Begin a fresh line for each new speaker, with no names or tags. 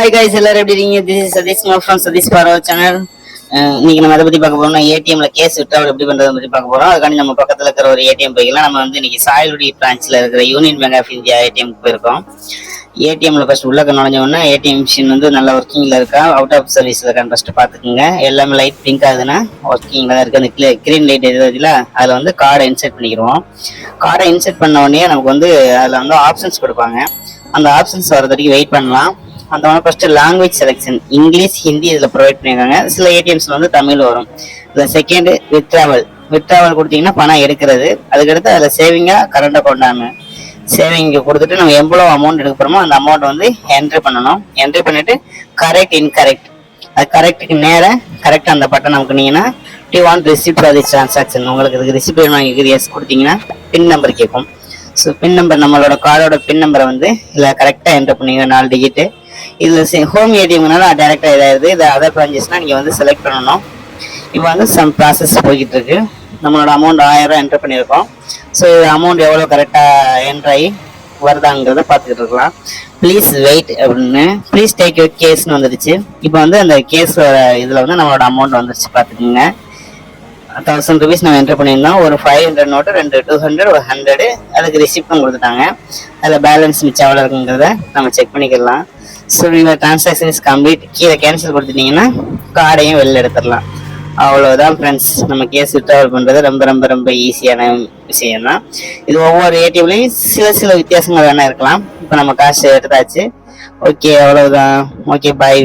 Hi guys, எல்லாரும் எப்படி இருக்கீங்க? This is Sathish from Sathish பாரோ சேனல். இன்னைக்கு நம்ம அதை பத்தி பார்க்க போறோம்னா ஏடிஎம்ல கேஸ் விட்ராவல் எப்படி பண்றதை பத்தி பார்க்க போறோம். அதுக்காண்டி நம்ம பக்கத்துல இருக்கிற ஒரு ஏடிஎம் போய்க்கலாம். நம்ம வந்து இன்னைக்கு சாயல்குடி பிரான்ச்ல இருக்கிற யூனியன் பேங்க் ஆஃப் இந்தியா ஏடிஎம்க்கு போயிருக்கோம். ஏடிஎம்ல ஃபர்ஸ்ட் உள்ள நுழைஞ்ச உடனே ஏடிஎம் மிஷின் வந்து நல்ல ஒர்க்கிங்ல இருக்கா, அவுட் ஆஃப் சர்வீஸ்ல இருக்கான்னு ஃபர்ஸ்ட் பாத்துக்கோங்க. எல்லாமே லைட் பிங்க் ஆகுதுன்னா ஒர்க்கிங்ல தான் இருக்கு. அந்த கிரீன் லைட் எதுல அதுல வந்து கார்டை இன்செர்ட் பண்ணிக்கிறோம். கார்டை இன்செர்ட் பண்ண உடனே நமக்கு வந்து அதுல வந்து ஆப்ஷன்ஸ் கொடுப்பாங்க. அந்த ஆப்ஷன்ஸ் வரது வரைக்கும் வெயிட் பண்ணலாம். அந்த மாதிரி first language selection English Hindi இதில் ப்ரொவைட் பண்ணியிருக்காங்க. சில ஏடிஎம்ஸ்ல வந்து தமிழ் வரும். இதில் செகண்ட் வித்ட்ராவல் கொடுத்தீங்கன்னா பணம் எடுக்கிறது. அதுக்கடுத்து அதில் சேவிங்கா கரண்ட் அக்கௌண்டானு சேவிங் கொடுத்துட்டு நம்ம எவ்வளோ அமௌண்ட் எடுக்க போகிறோமோ அந்த அமௌண்ட் வந்து என்ட்ரி பண்ணணும். என்ட்ரி பண்ணிட்டு கரெக்ட் இன்கரெக்ட் அது கரெக்டுக்கு நேரம் கரெக்டாக அந்த பட்டன் அமுக்குனீங்கன்னா do want receipt for the transaction. உங்களுக்கு இதுக்கு ரிசிப்ட் வேணும் எஸ் கொடுத்தீங்கன்னா பின் நம்பர் கேட்கும். ஸோ பின் நம்பர் நம்மளோட கார்டோட பின் நம்பரை வந்து இதில் கரெக்டாக என்ட்ரு பண்ணீங்க 4 டிஜிட்டு. இதில் ஹோம் ஏடிஎம்னால டேரெக்டாக இதாகிடுது. இது அதர் பிரான்ச்சஸ்னால் நீங்கள் வந்து செலக்ட் பண்ணணும். இப்போ வந்து சம் ப்ராசஸ் போய்கிட்டு இருக்கு. நம்மளோட அமௌண்ட் 1000 என்ட்ரு பண்ணியிருக்கோம். ஸோ இது அமௌண்ட் எவ்வளோ கரெக்டாக என்ட்ராகி வருதாங்கிறத பார்த்துக்கிட்டு இருக்கலாம். ப்ளீஸ் வெயிட் அப்படின்னு ப்ளீஸ் டேக் யூர் கேஸ்ன்னு வந்துடுச்சு. இப்போ வந்து அந்த கேஸ் இதில் வந்து நம்மளோட அமௌண்ட் வந்துடுச்சு பார்த்துக்குங்க. 1000 rupees நம்ம என்ட்ரு பண்ணியிருந்தோம். ஒரு 500 நோட்டு, 2 200, ஒரு 100 அதுக்கு ரிசிப்டும் கொடுத்துட்டாங்க. அதில் பேலன்ஸ் மிச்சம் எவ்வளோ இருக்குங்கிறத நம்ம செக் பண்ணிக்கலாம். ஸோ இந்த டிரான்சாக்ஷன் இஸ் கம்ப்ளீட். கீழே கேன்சல் கொடுத்துட்டீங்கன்னா கார்டையும் வெளில எடுத்துடலாம். அவ்வளோதான் ஃப்ரெண்ட்ஸ். நம்ம கேஸ் விட்ராவல் பண்ணுறது ரொம்ப ரொம்ப ரொம்ப ஈஸியான விஷயம் தான். இது ஒவ்வொரு ஏடிஎம்லையும் சில வித்தியாசங்கள் வேணா இருக்கலாம். இப்போ நம்ம காசு எடுத்தாச்சு. ஓகே, அவ்வளவுதான். ஓகே, பாய்.